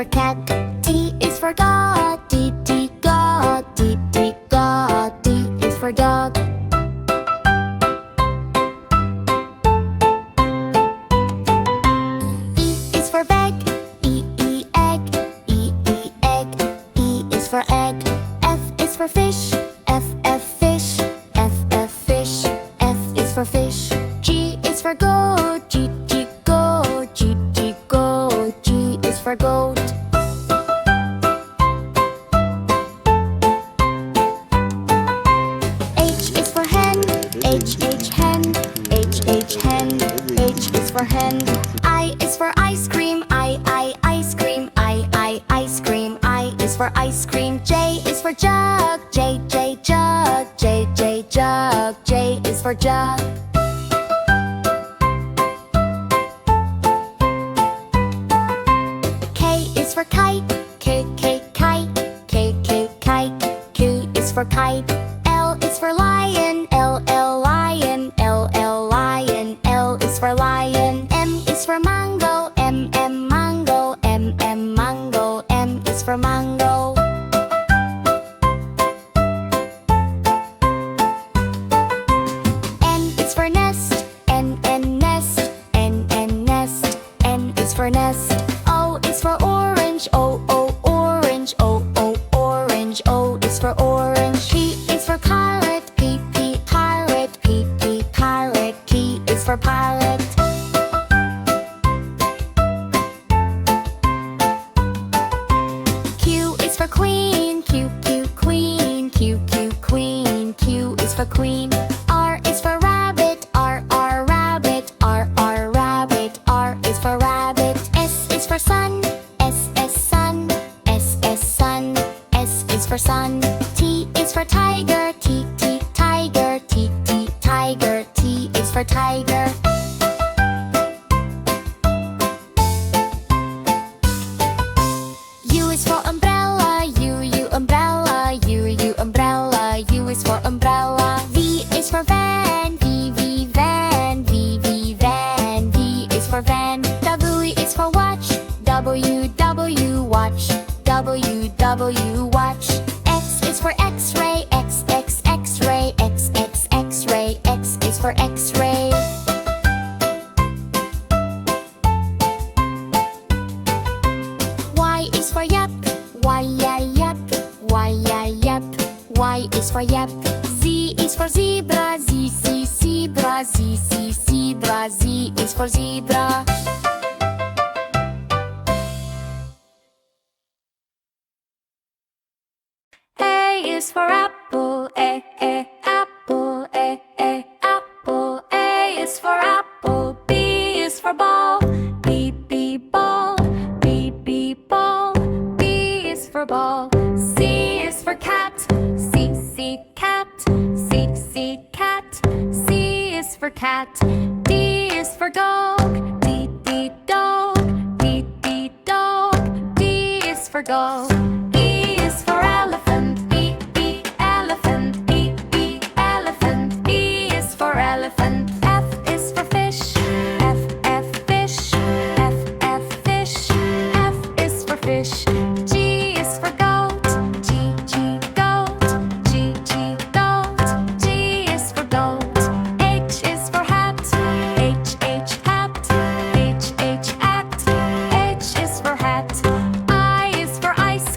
for cat. T is for dog. D, D, God. D, D, God. D is for dog. E is for bag. E, E, egg. E, E, egg. E is for egg. F is for fish. F, F, fish. F, F, fish. F is for fish. G is for goat. G, G, goat. G, G, goat. G is for goat. H is for hen. H, H, hen. H, H, hen. H is for hen. I is for ice cream. I, ice cream. I, ice cream. I is for ice cream. J is for jug. J, J, jug. J, J, jug. J is for jug. K is for kite. K, K, kite. K, K, kite. K is for kite. L is for lion. L, L, lion. L, L, lion. L is for lion. M is for mango. M, M, mango. M, M, mango. M is for mango. N is for nest. N, N, nest. N, N, nest. N is for nest. O is for orange. O, O, orange. O, O, orange. O is for orange. P is for parrot. P, P, parrot. P, P, parrot. P is for parrot. Q is for queen. Q, Q, queen. Q, Q, queen. Q is for queen. R is for rabbit. R, R, rabbit. R, R, rabbit. R is for rabbit. S is for sun. S, S, sun. S, S, sun. S is for sun. T is for tiger. T, T, tiger. T, T, tiger. T is for tiger. U is for umbrella. U, U, umbrella. U, U, umbrella. U is for umbrella. V is for van. V, V, van. V, V, van. V is for van. W is for watch. W, W, watch. W, W, watch. X is for X-ray. X, X, X-ray. X, X, X-ray. X is for X-ray. Y is for yep. Y, yeah, yep. Y, yeah, yep. Y is for yep. Z is for zebra. Z, Z, zebra. Z, Z, zebra. Z is for zebra. A is for apple. A, apple. A, apple. A is for apple. B is for ball. B, B, ball. B, B, ball. B is for ball. C is for cat. C, C, cat. C, C, cat. C is for cat. D is for dog. D, D, dog. D, D, dog. D is for dog. E is for elephant. E, E, elephant. E, E, elephant. E is for elephant. F is for fish. F, F, fish. F, F, fish. F is for fish. G is for goat. G, G, goat. G, G, goat. G is for goat. H is for hat. H, H, hat. H, H, hat. H is for hat. I is for ice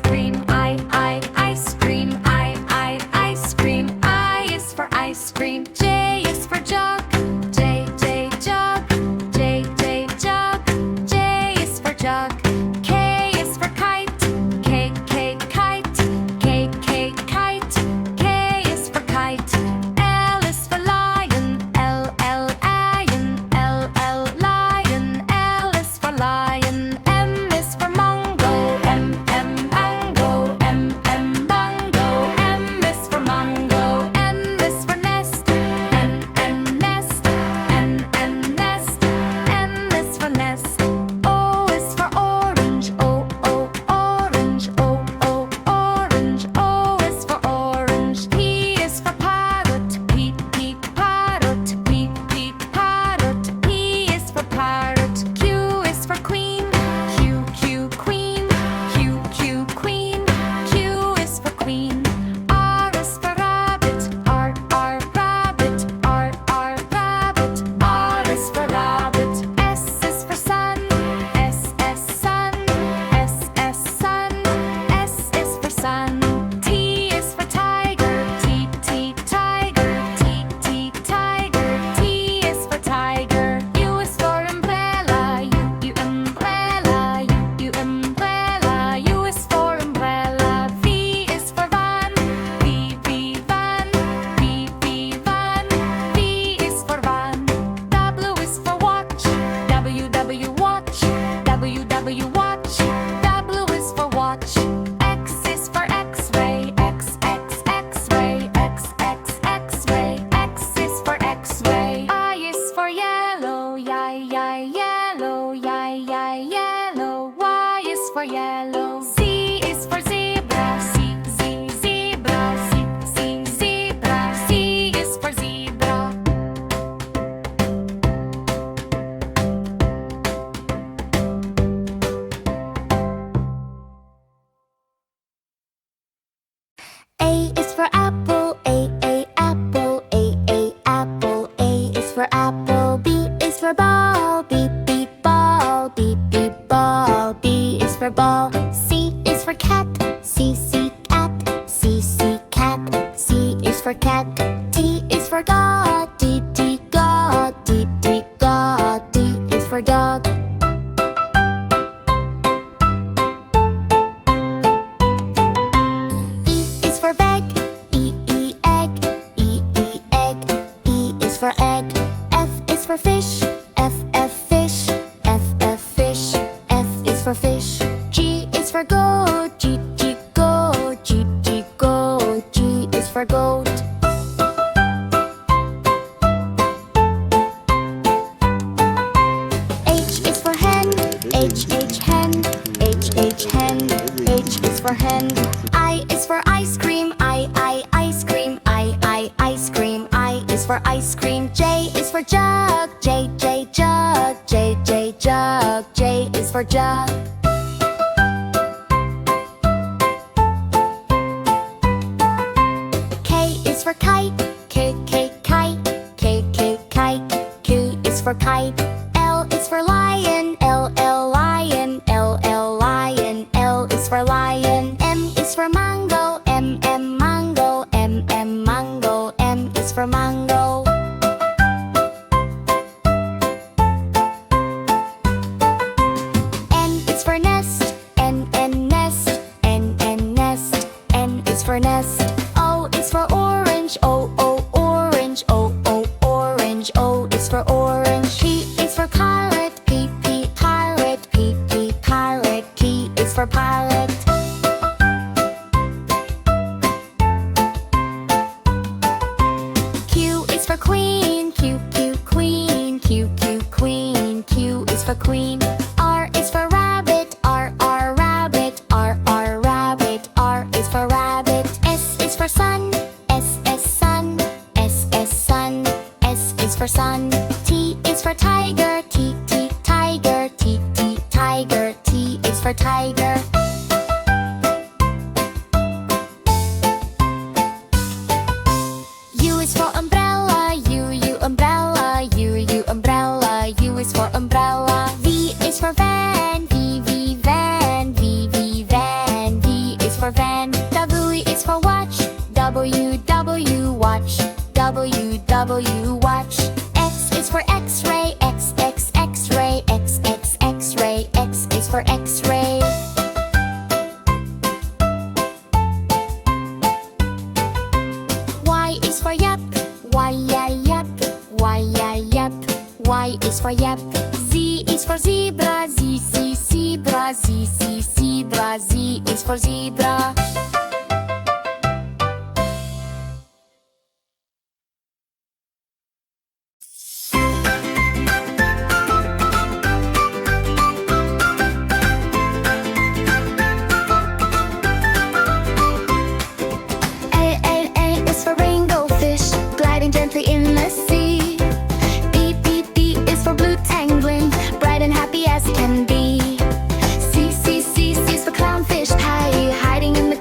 for yellow. Z is for zebra. Zebra. Zebra. Z is for zebra. A is for apple. Apple. Apple. A is for apple. B is for ball. Ball. Ball. B is for ball. C is for cat. Cat. Cat. C is for cat. D is for dog. God. D is for dog. E is for bag. Egg. Egg. E is for egg. F is for fish. Fish. Fish. F is for fish. G is for goat. Goat. G is for goat. H is for hen. Hen. Hen. H is for hen. I is for ice cream. Ice cream. Ice cream. I is for ice cream. J is for jug. Jug. Jug. J is for jug. K is for kite. Kite. Q is for kite. L is for lion. Lion. L is for lion. M is for mango. Mango. Mango. M is for mango. N is for nest. Nest. Nest. N is for nest. O is for orange. Orange. Orange. O is for orange. P is for parrot. Parrot. Parrot. P is for parrot. Q is for queen. Queen. Q is for queen. R is for rabbit. Rabbit. Rabbit. R is for rabbit. S is for sun. Sun. Sun. S is for sun. T is for tiger. Tiger. Tiger. T is for tiger. U is for umbrella. Umbrella. Umbrella. U is for umbrella. V is for van. Van. Van. V is for van. W is for watch. Watch. Watch. X is for X-ray. X-ray. X-ray. X is for X-ray. Y is for yap. Yap. Yap. Y is for yap. Z is for zebra. Zebra. Zebra. Z is for zebra. Gently in the sea. B is for blue tangling, bright and happy as can be. C is for clownfish, hiding in the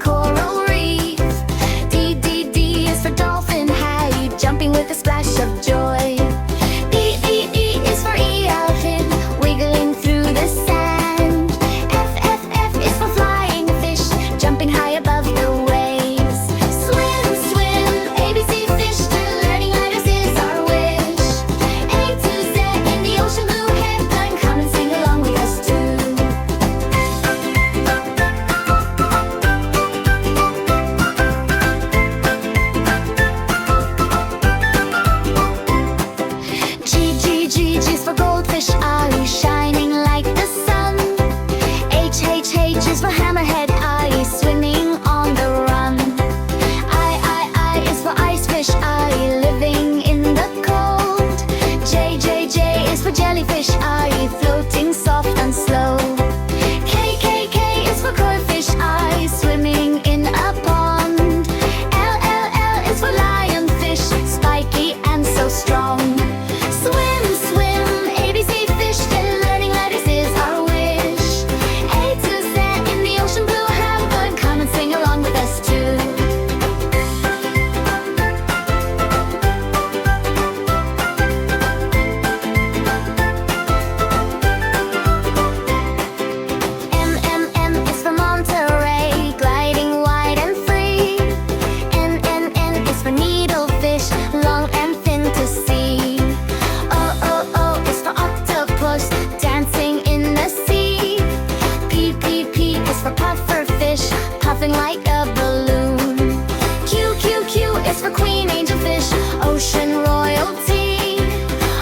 buzzing like a balloon. Q, Q, Q is for queen angelfish, ocean royalty.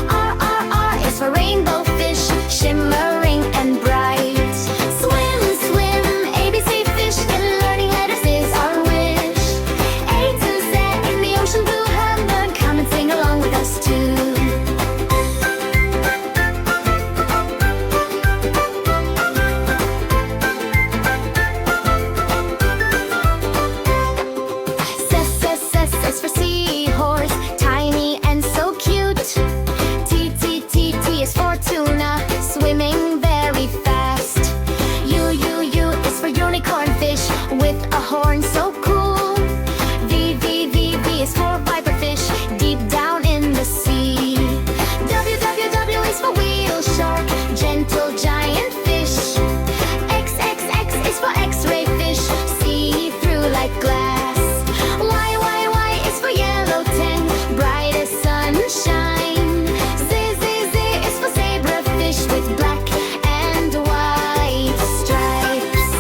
R, R, R is for rainbow fish, shimmering and bright. Swim, swim, ABC fish, and learning letters is our wish. A to Z in the ocean blue heaven, come and sing along with us too. S for seahorse, tiny and so cute. T, T, T, T is for tuna, swimming very fast. U, U, U is for unicorn fish, with a horn so cool. V, V, V, V is for viper fish, deep down in the sea. W, W, W is for whale shark, gentle giant fish. X, X, X is for x-ray fish, see through like glass. Sunshine. Z, Z, Z is for zebrafish with black and white stripes.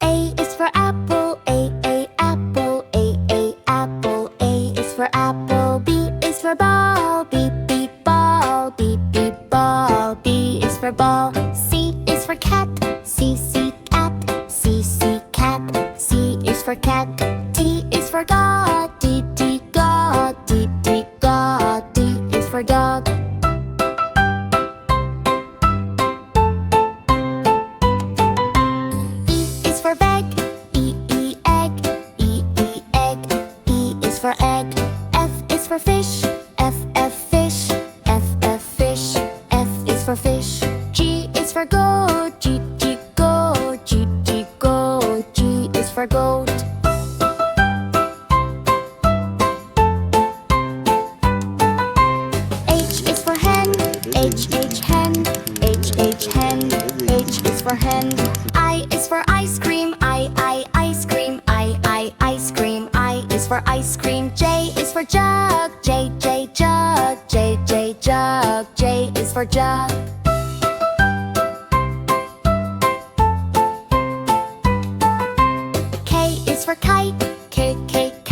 A is for apple, A, apple, A, apple. A is for apple. B is for ball, B, ball, B, ball. B is for ball. C is for cat, C, cat, C, cat. C is for cat. T is for God, D, God, D, God. D is for dog. E is for veg, E, egg, E, egg. E is for egg. F is for fish, F, fish, F, fish. F is for fish. G is for goat, G, goat, G, goat. G is for goat. H is for hen, H, hen, H, hen. H is for hen. I is for ice cream, I, ice cream, I, ice cream. I is for ice cream. J is for jug, J, jug, J, jug. J is for jug. For kite, K, kite,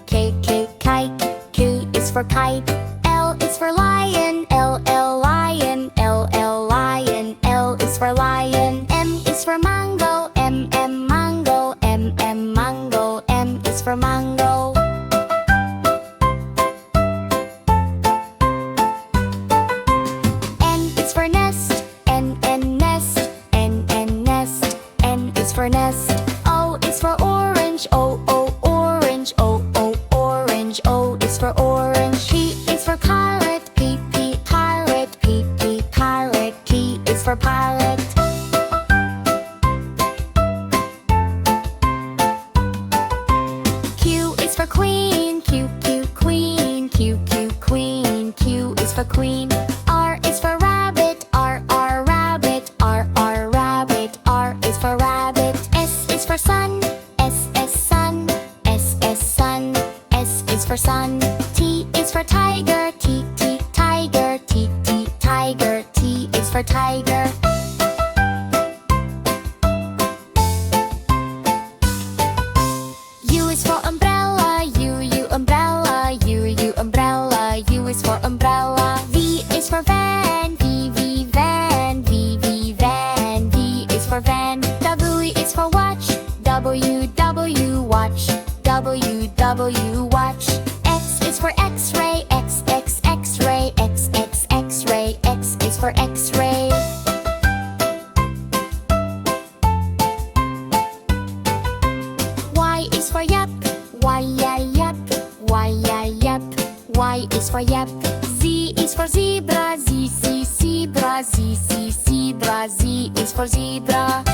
K, kite. K is for kite. L is for lion, L, lion, L, lion. L is for lion. M is for mango, M, mango, M, mango. M is for mango. N is for nest, N, nest, N, nest. N is for nest. O is for orange, O, orange, O, orange. O is for orange. P is for parrot, P, parrot, P, parrot. P is for parrot. Q is for queen, Q, queen, Q, queen. Q is for queen. R is for rabbit, R, rabbit, R, rabbit. R is for rabbit. S is for sun, S, sun, S, sun. S is for sun. T is for tiger, T, tiger, T, tiger. T is for tiger. U is for umbrella, U, umbrella, U, umbrella. U is for umbrella. V is for van, V, van, V, van. V is for van. W is for watch, W, watch, W, watch. X is for x-ray, X, x-ray, X, x-ray. X is for x-ray. Y is for yep, Y, yep, Y, yep. Y is for yep. Z is for zebra, Z, zebra, Z, zebra. Z is for zebra.